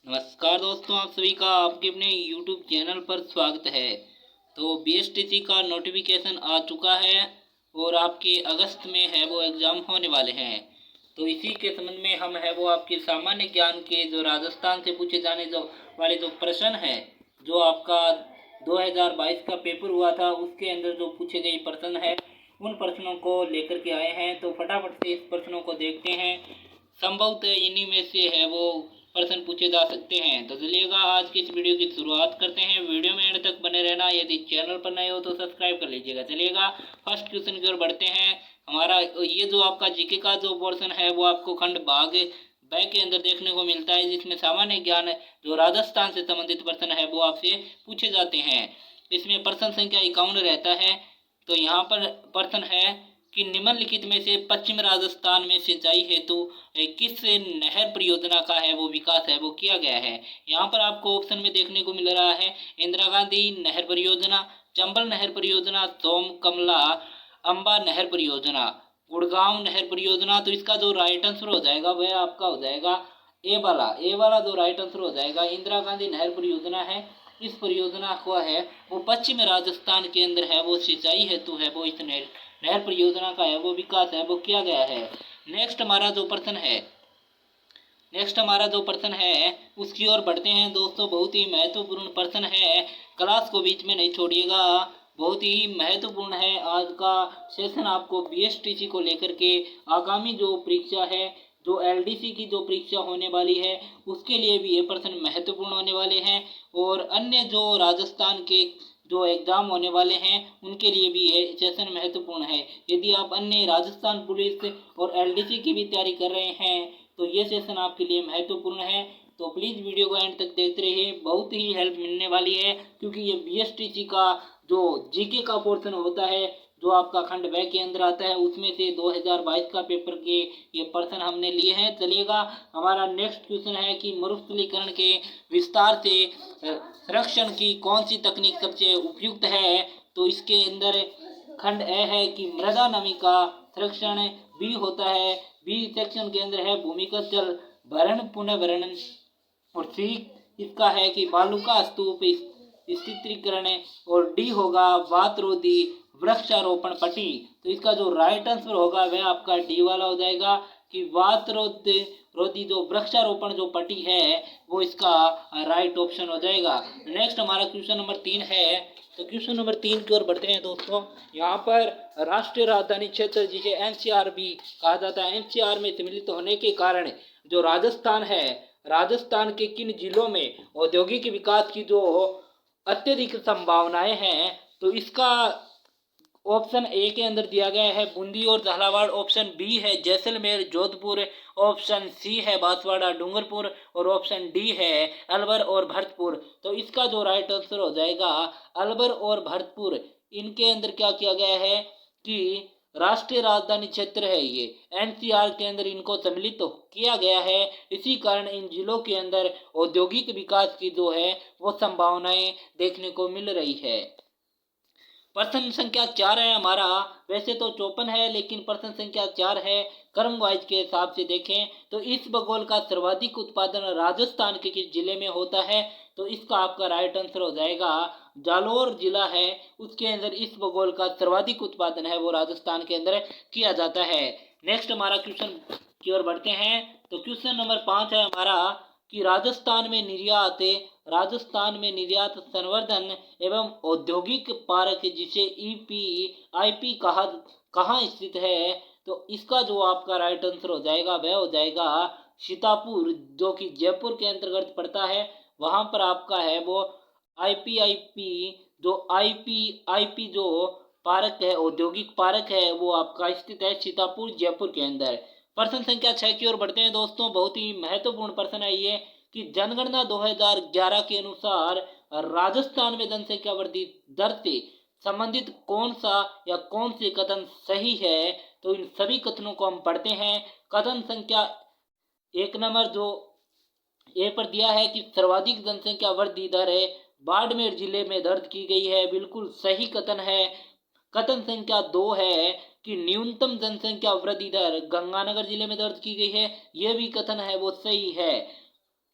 नमस्कार दोस्तों, आप सभी का आपके अपने YouTube चैनल पर स्वागत है। तो बीएसटीसी का नोटिफिकेशन आ चुका है और आपके अगस्त में है वो एग्ज़ाम होने वाले हैं। तो इसी के संबंध में हम है वो आपके सामान्य ज्ञान के जो राजस्थान से पूछे जाने वाले जो प्रश्न है, जो आपका 2022 का पेपर हुआ था उसके अंदर जो पूछे गए प्रश्न है, उन प्रश्नों को लेकर के आए हैं। तो फटाफट से इस प्रश्नों को देखते हैं। संभवतः इन्हीं में से है वो प्रश्न पूछे जा सकते हैं। तो चलिएगा आज की इस वीडियो की शुरुआत करते हैं। वीडियो में एंड तक बने रहना, यदि चैनल पर नए हो तो सब्सक्राइब कर लीजिएगा। चलिएगा फर्स्ट क्वेश्चन की ओर बढ़ते हैं। हमारा ये जो आपका जीके का जो पोर्शन है वो आपको खंड भाग ब के अंदर देखने को मिलता है, जिसमें सामान्य ज्ञान जो राजस्थान से संबंधित प्रश्न है वो आपसे पूछे जाते हैं। इसमें प्रश्न संख्या 51 रहता है। तो यहाँ पर प्रश्न है कि निम्नलिखित में से पश्चिम राजस्थान में सिंचाई हेतु किस नहर परियोजना का है वो विकास है वो किया गया है। यहाँ पर आपको ऑप्शन में देखने को मिल रहा है इंदिरा गांधी नहर परियोजना, चंबल नहर परियोजना, सोम कमला अम्बा नहर परियोजना, गुड़गांव नहर परियोजना। तो इसका जो राइट आंसर हो जाएगा वह आपका हो जाएगा ए वाला जो राइट आंसर हो जाएगा इंदिरा गांधी नहर परियोजना है। इस परियोजना को है वो पश्चिम राजस्थान के अंदर है वो सिंचाई हेतु है वो इस नहर परियोजना का है वो विकास है वो किया गया है। नेक्स्ट हमारा जो प्रश्न है उसकी ओर बढ़ते हैं दोस्तों। बहुत ही महत्वपूर्ण प्रश्न है, क्लास को बीच में नहीं छोड़िएगा, बहुत ही महत्वपूर्ण है। आज का सेशन आपको बीएसटीसी को लेकर के आगामी जो परीक्षा है, जो एलडीसी की जो परीक्षा होने वाली है, उसके लिए भी ये प्रश्न महत्वपूर्ण होने वाले हैं। और अन्य जो राजस्थान के जो एग्ज़ाम होने वाले हैं उनके लिए भी ये सेशन महत्वपूर्ण है। यदि आप अन्य राजस्थान पुलिस और एलडीसी की भी तैयारी कर रहे हैं तो ये सेशन आपके लिए महत्वपूर्ण है। तो प्लीज़ वीडियो को एंड तक देखते रहिए, बहुत ही हेल्प मिलने वाली है, क्योंकि ये बीएसटीसी का जो जीके का पोर्शन होता है जो आपका खंड ब के अंदर आता है, उसमें से 2022 का पेपर के ये प्रश्न हमने लिए हैं। चलिएगा हमारा नेक्स्ट क्वेश्चन है कि मरुस्थलीकरण के विस्तार से संरक्षण की कौन सी तकनीक सबसे उपयुक्त है। तो इसके अंदर खंड ए है कि मृदा नमी का संरक्षण, बी होता है बी सेक्शन के अंदर है भूमिगत जल भरण पुनर्भरण, और सी इसका है कि बालुका स्तूप स्थिरीकरण, और डी होगा वात रोधी वृक्षारोपण पट्टी। तो इसका जो राइट आंसर होगा वह आपका डी वाला हो जाएगा कि वात रोधी जो वृक्षारोपण जो पट्टी है वो इसका राइट ऑप्शन हो जाएगा। नेक्स्ट हमारा क्वेश्चन नंबर 3 है। तो क्वेश्चन नंबर 3 की ओर बढ़ते हैं दोस्तों। यहाँ पर राष्ट्रीय राजधानी क्षेत्र जिसे एनसीआर भी कहा जाता है, एनसीआर में सम्मिलित होने के कारण जो राजस्थान है, राजस्थान के किन जिलों में औद्योगिक विकास की जो अत्यधिक संभावनाएं हैं, तो इसका ऑप्शन ए के अंदर दिया गया है बूंदी और झालावाड़, ऑप्शन बी है जैसलमेर जोधपुर, ऑप्शन सी है बांसवाड़ा डूंगरपुर, और ऑप्शन डी है अलवर और भरतपुर। तो इसका जो राइट आंसर हो जाएगा अलवर और भरतपुर। इनके अंदर क्या किया गया है कि राष्ट्रीय राजधानी क्षेत्र है, ये एनसीआर के अंदर इनको सम्मिलित तो किया गया है। इसी कारण इन जिलों के अंदर औद्योगिक विकास की जो है वो संभावनाएं देखने को मिल रही है। प्रश्न संख्या 4 है हमारा, वैसे तो 54 है लेकिन प्रश्न संख्या 4 है। क्रम वाइज के हिसाब से देखें तो इस बगोल का सर्वाधिक उत्पादन राजस्थान के किस जिले में होता है। तो इसका आपका राइट आंसर हो जाएगा जालोर जिला है, उसके अंदर इस बगोल का सर्वाधिक उत्पादन है वो राजस्थान के अंदर किया जाता है। नेक्स्ट हमारा क्वेश्चन की ओर बढ़ते हैं। तो क्वेश्चन नंबर 5 है हमारा कि राजस्थान में निर्यात संवर्धन एवं औद्योगिक पार्क जिसे ईपीआईपी कहाँ स्थित है। तो इसका जो आपका राइट आंसर हो जाएगा वह हो जाएगा सीतापुर, जो कि जयपुर के अंतर्गत पड़ता है। वहाँ पर आपका है वो आईपीआईपी जो पार्क है, औद्योगिक पार्क है, वो आपका स्थित है सीतापुर जयपुर के अंदर। प्रश्न संख्या 6 की ओर बढ़ते हैं दोस्तों। बहुत ही महत्वपूर्ण प्रश्न है ये कि जनगणना 2011 के अनुसार राजस्थान में जनसंख्या वृद्धि दर से संबंधित कौन सा या कौन से कथन सही है। तो इन सभी कथनों को हम पढ़ते हैं। कथन संख्या 1 नंबर जो ए पर दिया है कि सर्वाधिक जनसंख्या वृद्धि दर है बाड़मेर जिले में दर्ज की गई है, बिल्कुल सही कथन है। कथन संख्या 2 है कि न्यूनतम जनसंख्या वृद्धि दर गंगानगर जिले में दर्ज की गई है, यह भी कथन है वो सही है।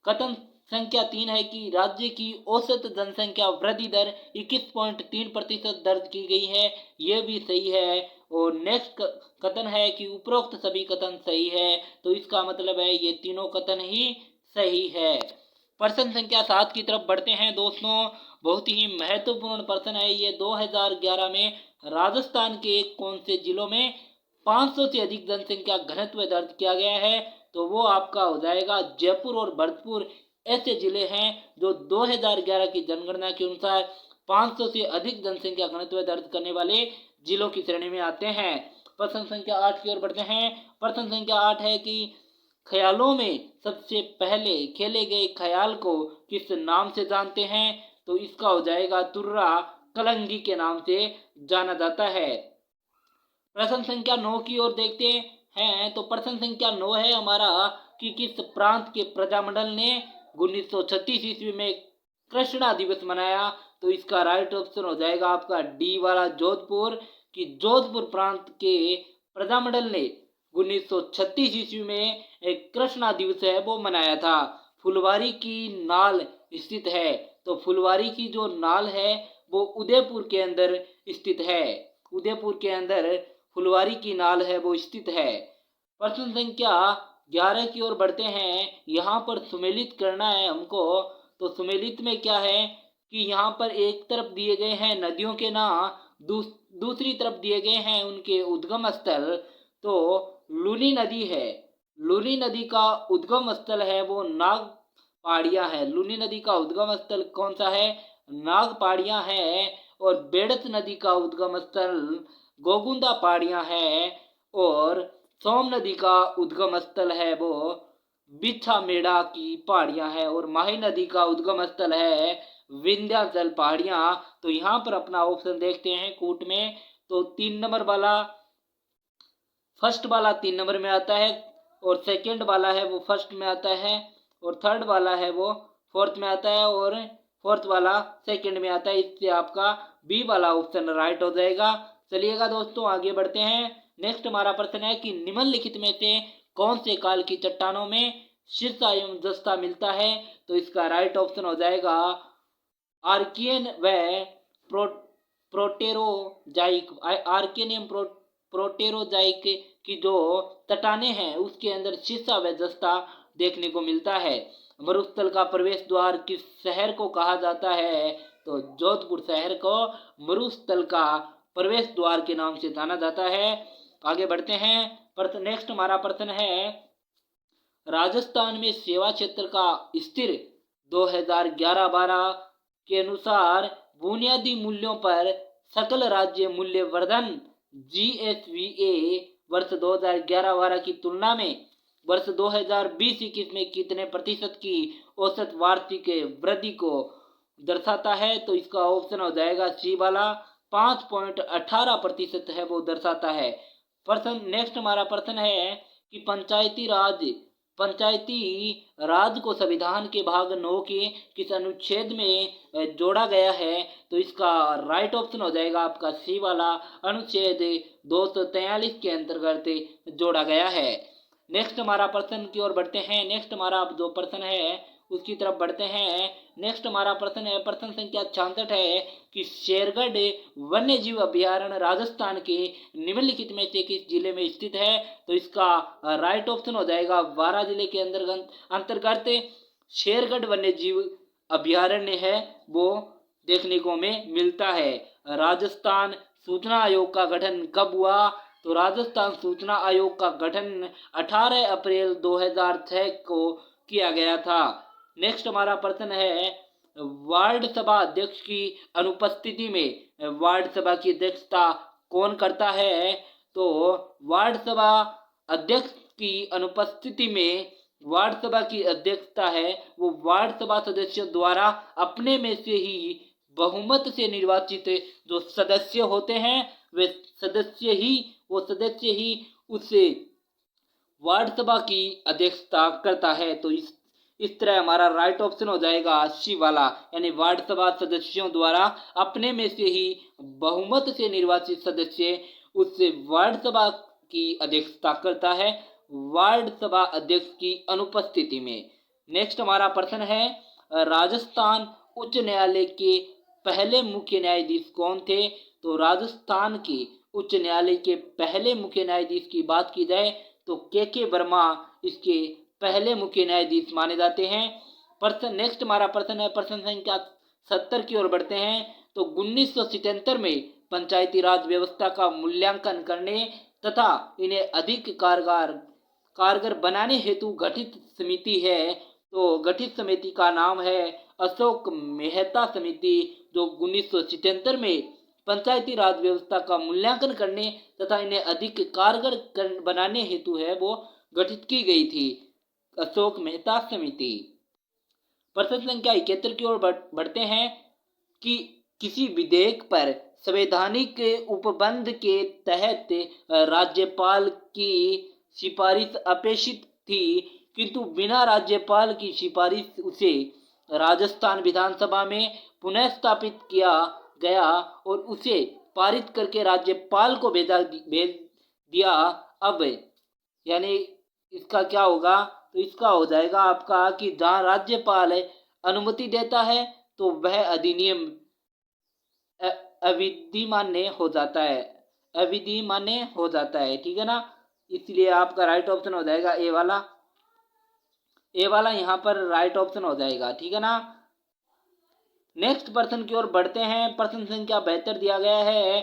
कथन संख्या 3 है कि राज्य की औसत जनसंख्या वृद्धि दर 21.3% दर्ज की गई है, ये भी सही है। और नेक्स्ट कथन है कि उपरोक्त सभी कथन सही है, तो इसका मतलब है ये तीनों कथन ही सही है। प्रश्न संख्या 7 की तरफ बढ़ते हैं दोस्तों। बहुत ही महत्वपूर्ण प्रश्न है ये। 2011 में राजस्थान के कौन से जिलों में 500 से अधिक जनसंख्या घनत्व दर्ज किया गया है? तो वो आपका हो जाएगा जयपुर और भरतपुर। ऐसे जिले हैं जो 2011 की जनगणना के अनुसार 500 से अधिक जनसंख्या घनत्व दर्ज करने वाले जिलों की श्रेणी में आते हैं। प्रश्न संख्या 8 की ओर बढ़ते हैं। प्रश्न संख्या 8 है कि ख्यालों में सबसे पहले खेले गए ख्याल को किस नाम से जानते हैं? तो इसका हो जाएगा तुर्रा कलंगी के नाम से जाना जाता है। प्रश्न संख्या 9 की ओर देखते हैं। तो प्रश्न संख्या 9 है हमारा कि किस प्रांत के प्रजामंडल ने 1936 ईस्वी में कृष्णा दिवस मनाया? तो इसका राइट ऑप्शन हो जाएगा आपका डी वाला जोधपुर, कि जोधपुर प्रांत के प्रजामंडल ने 1936 ईस्वी में एक कृष्णा दिवस है वो मनाया था। फुलवारी की नाल स्थित है, तो फुलवारी की जो नाल है वो उदयपुर के अंदर स्थित है। उदयपुर के अंदर फुलवारी की नाल है वो स्थित है। प्रश्न संख्या 11 की ओर बढ़ते हैं। यहाँ पर सुमेलित करना है हमको। तो सुमेलित में क्या है कि यहाँ पर एक तरफ दिए गए हैं नदियों के नाम, दूसरी तरफ दिए गए हैं उनके उद्गम स्थल। तो लूनी नदी है, लूनी नदी का उद्गम स्थल है वो नाग पहाड़ियाँ है। लूनी नदी का उद्गम स्थल कौन सा है? नाग पहाड़ियाँ है। और बेड़त नदी का उद्गम स्थल गोगुंदा पहाड़ियाँ है। और सोम नदी का उद्गम स्थल है वो बिछा मेड़ा की पहाड़ियाँ है। और माही नदी का उद्गम स्थल है विंध्याचल पहाड़ियाँ। तो यहाँ पर अपना ऑप्शन देखते हैं कूट में। तो 3 नंबर वाला, फर्स्ट वाला 3 नंबर में आता है, और सेकंड वाला है वो फर्स्ट में आता है, और थर्ड वाला है वो फोर्थ में आता है, और फोर्थ वाला सेकंड में आता है। इससे आपका बी वाला ऑप्शन राइट हो जाएगा। चलिएगा दोस्तों आगे बढ़ते हैं। नेक्स्ट हमारा प्रश्न है कि निम्नलिखित में से कौन से काल की चट्टानों में शीर्षा एवं जस्ता मिलता है? तो इसका राइट ऑप्शन हो जाएगा आर्कियन व प्रोटेरोजाइक। आर्कियन एवं प्रोटेरोजाइक की जो चट्टाने हैं उसके अंदर शीर्षा व जस्ता देखने को मिलता है। मरुस्थल का प्रवेश द्वार किस शहर को कहा जाता है? तो जोधपुर शहर को मरुस्थल का प्रवेश द्वार के नाम से जाना जाता है। आगे बढ़ते हैं। नेक्स्ट हमारा प्रश्न है राजस्थान में सेवा क्षेत्र का स्थिर 2011-12 के अनुसार बुनियादी मूल्यों पर सकल राज्य मूल्य वर्धन GSVA वर्ष 2011-12 की तुलना में वर्ष 2020-21 में कितने प्रतिशत की औसत वार्षिक वृद्धि को दर्शाता है? तो इसका ऑप्शन हो जाएगा सी वाला 5.18% है वो दर्शाता है। प्रश्न नेक्स्ट हमारा प्रश्न है कि पंचायती राज को संविधान के भाग 9 के किस अनुच्छेद में जोड़ा गया है? तो इसका राइट ऑप्शन हो जाएगा आपका सी वाला अनुच्छेद 243 के अंतर्गत जोड़ा गया है। नेक्स्ट हमारा प्रश्न की ओर बढ़ते हैं। नेक्स्ट हमारा जो प्रश्न है उसकी तरफ बढ़ते हैं। नेक्स्ट हमारा प्रश्न है प्रश्न संख्या 66 है कि शेरगढ़ वन्य जीव अभ्यारण्य राजस्थान के निम्नलिखित में से किस जिले में स्थित है? तो इसका राइट ऑप्शन हो जाएगा 12 जिले के अंतर्गत शेरगढ़ वन्य जीव अभ्यारण्य है वो देखने को में मिलता है। राजस्थान सूचना आयोग का गठन कब हुआ? तो राजस्थान सूचना आयोग का गठन 18 अप्रैल 2006 को किया गया था। नेक्स्ट हमारा प्रश्न है वार्ड सभा अध्यक्ष की अनुपस्थिति में वार्ड सभा की अध्यक्षता कौन करता है? तो वार्ड सभा अध्यक्ष की अनुपस्थिति में वार्ड सभा की अध्यक्षता है वो वार्ड सभा सदस्यों द्वारा अपने में से ही बहुमत से निर्वाचित जो सदस्य होते हैं वे सदस्य ही उस वार्ड सभा की अध्यक्षता करता है। तो इस तरह हमारा राइट ऑप्शन हो जाएगा सी वाला, यानी वार्ड सभा सदस्यों द्वारा अपने में से ही बहुमत से निर्वाचित सदस्य उस वार्ड सभा की अध्यक्षता करता है वार्ड सभा अध्यक्ष की अनुपस्थिति में। नेक्स्ट हमारा प्रश्न है राजस्थान उच्च न्यायालय के पहले मुख्य न्यायाधीश कौन थे? तो राजस्थान के उच्च न्यायालय के पहले मुख्य न्यायाधीश की बात की जाए तो के वर्मा इसके पहले मुख्य न्यायाधीश माने जाते हैं। प्रश्न नेक्स्ट हमारा प्रश्न है प्रश्न संख्या 70 की ओर बढ़ते हैं। तो 1977 में पंचायती राज व्यवस्था का मूल्यांकन करने तथा इन्हें अधिक कारगर बनाने हेतु गठित समिति है। तो गठित समिति का नाम है अशोक मेहता समिति, जो 1977 में पंचायती राज व्यवस्था का मूल्यांकन करने तथा इन्हें अधिक कारगर बनाने हेतु है वो गठित की गई थी, अशोक मेहता समिति। प्रश्न संख्या 71 की ओर बढ़ते हैं कि किसी विधेयक पर संवैधानिक उपबंध के तहत राज्यपाल की सिफारिश अपेक्षित थी, किंतु बिना राज्यपाल की सिफारिश उसे राजस्थान विधानसभा में पुनः स्थापित किया गया और उसे पारित करके राज्यपाल को भेज दिया। अब यानी इसका क्या होगा? तो इसका हो जाएगा आपका कि जहाँ राज्यपाल अनुमति देता है तो वह अधिनियम अविधिमान्य हो जाता है, अविधिमान्य हो जाता है, ठीक है ना। इसलिए आपका राइट ऑप्शन हो जाएगा ए वाला, ए वाला यहाँ पर राइट ऑप्शन हो जाएगा, ठीक है ना। नेक्स्ट प्रश्न की ओर बढ़ते हैं। प्रश्न संख्या 72 दिया गया है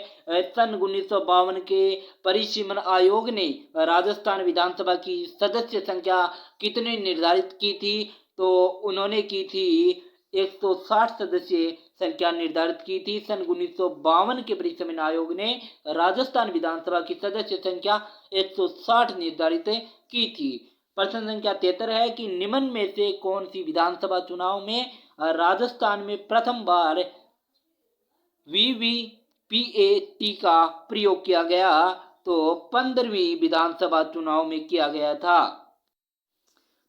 सन 1952 के परिसीमन आयोग ने राजस्थान विधानसभा की सदस्य संख्या कितनी निर्धारित की थी? तो उन्होंने की थी 160 सदस्य संख्या निर्धारित की थी। सन 1952 के परिसीमन आयोग ने राजस्थान विधानसभा की सदस्य संख्या 160 निर्धारित की थी। प्रश्न संख्या 73 है कि निम्न में से कौन सी विधानसभा चुनाव में राजस्थान में प्रथम बार वीवीपीएटी का प्रयोग किया गया? तो 15वीं विधानसभा चुनाव में किया गया था।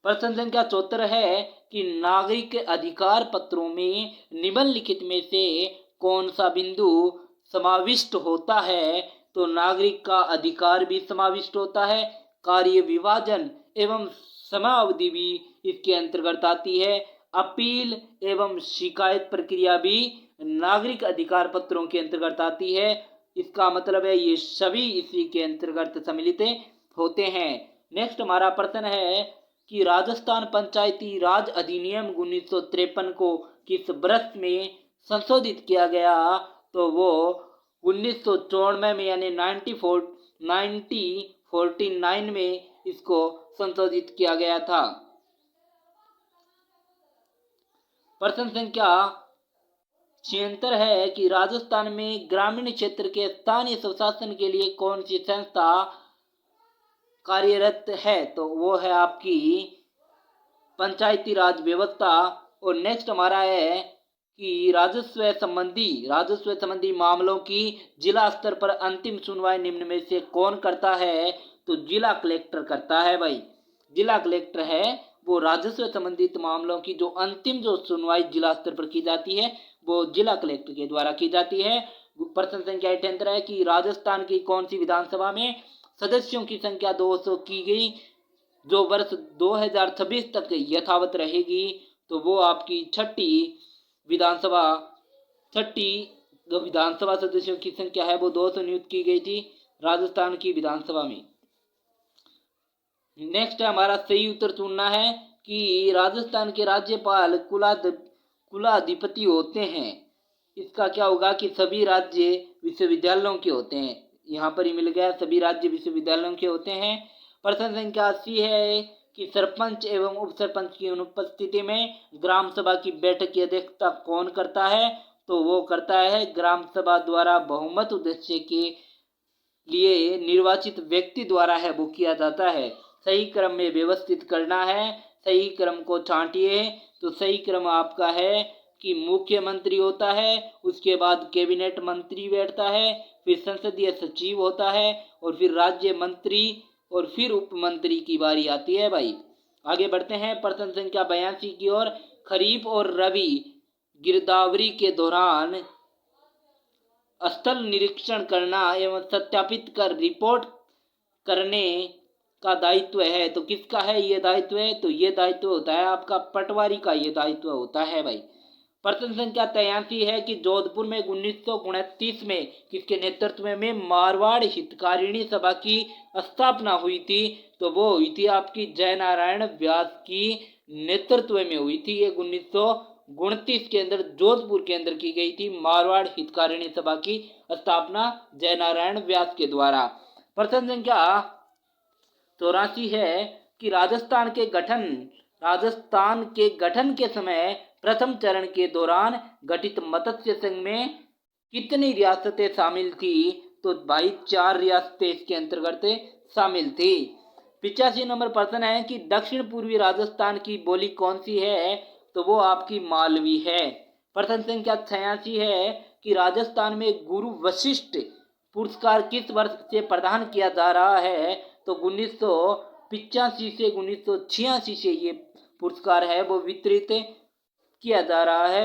प्रश्न संख्या 74 है कि नागरिक अधिकार पत्रों में निम्नलिखित में से कौन सा बिंदु समाविष्ट होता है? तो नागरिक का अधिकार भी समाविष्ट होता है, कार्य विभाजन एवं समयावधि भी इसके अंतर्गत आती है, अपील एवं शिकायत प्रक्रिया भी नागरिक अधिकार पत्रों के अंतर्गत आती है। इसका मतलब है ये सभी इसी के अंतर्गत सम्मिलित होते हैं। नेक्स्ट हमारा प्रश्न है कि राजस्थान पंचायती राज अधिनियम 1953 को किस वर्ष में संशोधित किया गया? तो वो 1994 में यानी 1949 में इसको संशोधित किया गया था। प्रश्न संख्या 76 है कि राजस्थान में ग्रामीण क्षेत्र के स्थानीय स्वशासन के लिए कौन सी संस्था कार्यरत है? तो वो है आपकी पंचायती राज व्यवस्था। और नेक्स्ट हमारा है कि राजस्व संबंधी मामलों की जिला स्तर पर अंतिम सुनवाई निम्न में से कौन करता है? तो जिला कलेक्टर करता है भाई। जिला कलेक्टर है वो राजस्व संबंधित मामलों की जो अंतिम सुनवाई जिला स्तर पर की जाती है वो जिला कलेक्टर के द्वारा की जाती है। प्रश्न संख्या 78 है कि राजस्थान की कौन सी विधानसभा में सदस्यों की संख्या 200 की गई जो वर्ष 2026 तक यथावत रहेगी? तो वो आपकी छठी जो विधानसभा सदस्यों की संख्या है वो 200 नियुक्त की गई थी राजस्थान की विधानसभा में। नेक्स्ट हमारा सही उत्तर चुनना है कि राजस्थान के राज्यपाल कुलाधिपति होते हैं। इसका क्या होगा कि सभी राज्य विश्वविद्यालयों के होते हैं, यहाँ पर ही मिल गया, सभी राज्य विश्वविद्यालयों के होते हैं। प्रश्न संख्या 80 है कि सरपंच एवं उप सरपंच की अनुपस्थिति में ग्राम सभा की बैठक की अध्यक्षता कौन करता है? तो वो करता है ग्राम सभा द्वारा बहुमत उद्देश्य के लिए निर्वाचित व्यक्ति द्वारा है वो किया जाता है। सही क्रम में व्यवस्थित करना है, सही क्रम को छांटिए। तो सही क्रम आपका है कि मुख्यमंत्री होता है, उसके बाद कैबिनेट मंत्री बैठता है, फिर संसदीय सचिव होता है और फिर राज्य मंत्री और फिर उप मंत्री की बारी आती है भाई। आगे बढ़ते हैं प्रश्न संख्या 82 की ओर। खरीफ और रबी गिरदावरी के दौरान स्थल निरीक्षण करना एवं सत्यापित कर रिपोर्ट करने का दायित्व है। तो किसका है ये दायित्व है? तो ये दायित्व होता है आपका पटवारी का, ये दायित्व होता है भाई। प्रश्न संख्या 83 है कि जोधपुर में 1929 में किसके नेतृत्व में मारवाड़ हितकारिणी सभा की स्थापना हुई थी? तो वो हुई थी आपकी जयनारायण व्यास की नेतृत्व में हुई थी। ये 1929 के अंदर जोधपुर के अंदर की गई थी मारवाड़ हितकारिणी सभा की स्थापना जयनारायण व्यास के द्वारा। प्रश्न संख्या 84 है कि राजस्थान के गठन के समय प्रथम चरण के दौरान गठित मत्स्य संघ में कितनी रियासतें शामिल थी? तो भाई 4 रियासतें इसके अंतर्गत शामिल थी। 85 नंबर प्रश्न है कि दक्षिण पूर्वी राजस्थान की बोली कौन सी है? तो वो आपकी मालवी है। प्रश्न संख्या 86 है कि राजस्थान में गुरु वशिष्ठ पुरस्कार किस वर्ष से प्रदान किया जा रहा है? तो 1985 से 1986 से ये पुरस्कार है वो वितरित किया जा रहा है।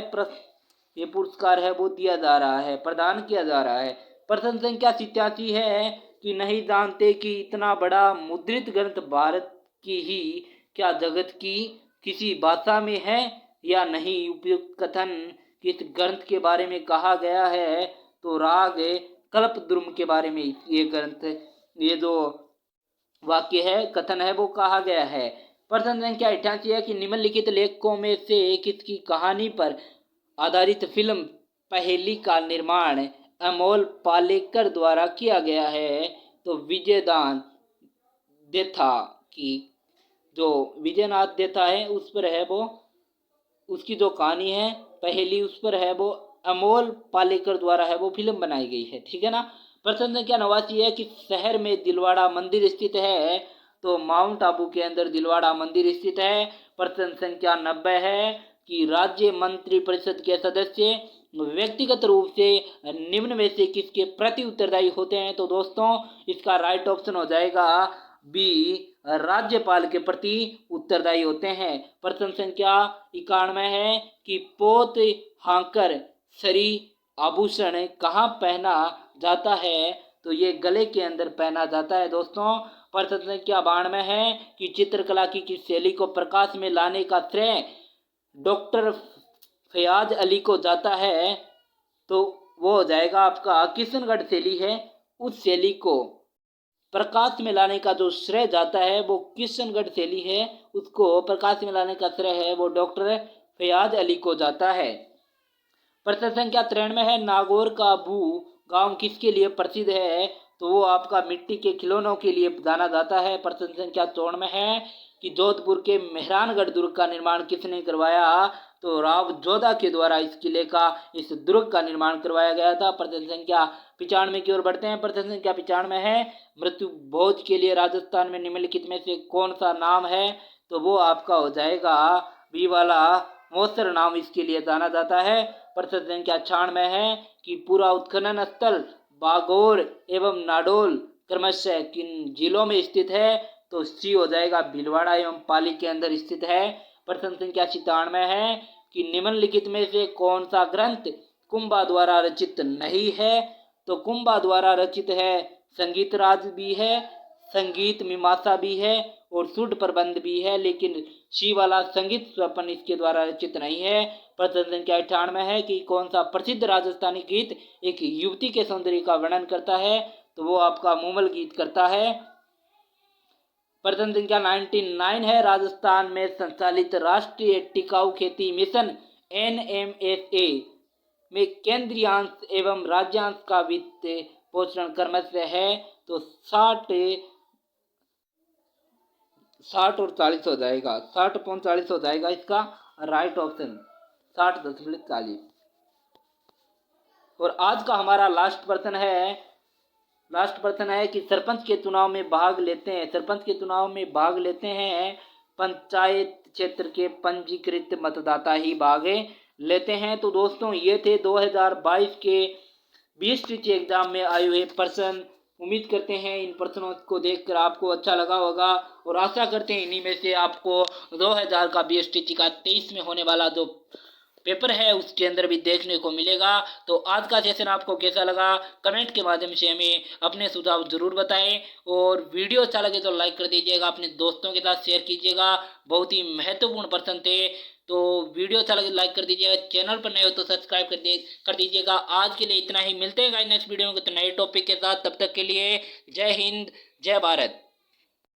ये पुरस्कार है वो दिया जा रहा है, प्रदान किया जा रहा है। प्रश्न संख्या 87 है कि नहीं जानते कि इतना बड़ा मुद्रित ग्रंथ भारत की ही क्या जगत की किसी भाषा में है या नहीं? उपयुक्त कथन किस ग्रंथ के बारे में कहा गया है? तो राग कल्पद्रुम के बारे में ये ग्रंथ, ये जो वाक्य है, कथन है, वो कहा गया है। प्रश्न संख्या 88 है कि निम्नलिखित लेखकों में से किसकी कहानी पर आधारित फिल्म पहेली का निर्माण अमोल पालेकर द्वारा किया गया है? तो विजयदान देथा की, जो विजयनाथ देथा है उस पर है वो, उसकी जो कहानी है पहेली उस पर है वो अमोल पालेकर द्वारा है वो फिल्म बनाई गई है, ठीक है ना। प्रश्न संख्या 89 है कि शहर में दिलवाड़ा मंदिर स्थित है? तो माउंट आबू के अंदर दिलवाड़ा मंदिर स्थित है। प्रश्न संख्या 90 है कि राज्य मंत्री परिषद के सदस्य व्यक्तिगत रूप से निम्न में से किसके प्रति उत्तरदायी होते हैं? तो दोस्तों इसका राइट ऑप्शन हो जाएगा बी, राज्यपाल के प्रति उत्तरदायी होते हैं। प्रश्न संख्या 91 है कि पोत हांकर सरी आभूषण कहाँ पहना जाता है? तो ये गले के अंदर पहना जाता है दोस्तों। प्रश्न संख्या 92 है कि चित्रकला की किस शैली को प्रकाश में लाने का श्रेय डॉक्टर फयाज अली को जाता है? तो वो हो जाएगा आपका किशनगढ़ शैली है, उस शैली को प्रकाश में लाने का जो श्रेय जाता है वो किशनगढ़ शैली है, उसको प्रकाश में लाने का श्रेय है वो डॉक्टर फयाज अली को जाता है। प्रश्न संख्या 93 है नागौर का भू गांव किसके लिए प्रसिद्ध है? तो वो आपका मिट्टी के खिलौनों के लिए जाना जाता है। प्रश्न संख्या 94 है कि जोधपुर के मेहरानगढ़ दुर्ग का निर्माण किसने करवाया? तो राव जोधा के द्वारा इस किले का, इस दुर्ग का निर्माण करवाया गया था। प्रश्न संख्या 95 की ओर बढ़ते हैं। प्रश्न संख्या 95 है मृत्यु भोज के लिए राजस्थान में निम्नलिखित में से कौन सा नाम है? तो वो आपका हो जाएगा बी वाला मोसर नाम इसके लिए जाना जाता है। प्रश्न संख्या 96 है कि पूरा उत्खनन स्थल बागोर एवं नाडोल क्रमशः किन जिलों में स्थित है? तो सी हो जाएगा भीलवाड़ा एवं पाली के अंदर स्थित है। प्रश्न संख्या 97 है कि निम्नलिखित में से कौन सा ग्रंथ कुंभा द्वारा रचित नहीं है? तो कुंभा द्वारा रचित है संगीत राज भी है, संगीत मीमांसा भी है और सुड प्रबंध भी है, लेकिन सी वाला संगीत स्वपन इसके द्वारा रचित नहीं है। प्रश्न संख्या 98 है कि कौन सा प्रसिद्ध राजस्थानी गीत एक युवती के सौंदर्य का वर्णन करता है? तो वो आपका मूमल गीत करता है। प्रश्न संख्या 99 है राजस्थान में संचालित राष्ट्रीय टिकाऊ खेती मिशन NMSA में केंद्रीय अंश एवं राज्यांश का वित्त पोषण क्रमशः है? तो 60 और 40 हो जाएगा, 60.40 हो जाएगा इसका राइट ऑप्शन, 60.40। और आज का हमारा लास्ट प्रश्न है कि सरपंच के चुनाव में भाग लेते हैं पंचायत क्षेत्र के पंजीकृत मतदाता ही भाग लेते हैं। तो दोस्तों ये थे 2022 के BSTT एग्जाम में आए हुए प्रश्न। उम्मीद करते हैं इन प्रश्नों को देखकर आपको अच्छा लगा होगा और आशा करते हैं इन्हीं में से आपको 2000 का BSTT का 23 में होने वाला जो पेपर है उसके अंदर भी देखने को मिलेगा। तो आज का सेशन आपको कैसा लगा कमेंट के माध्यम से हमें अपने सुझाव जरूर बताएं, और वीडियो अच्छा लगे तो लाइक कर दीजिएगा, अपने दोस्तों के साथ शेयर कीजिएगा। बहुत ही महत्वपूर्ण प्रश्न थे। तो वीडियो अच्छा लगे लाइक कर दीजिएगा, चैनल पर नए हो तो सब्सक्राइब कर दीजिएगा। आज के लिए इतना ही, मिलते हैं गाइस नेक्स्ट वीडियो में तो नए टॉपिक के साथ। तब तक के लिए जय हिंद, जय भारत।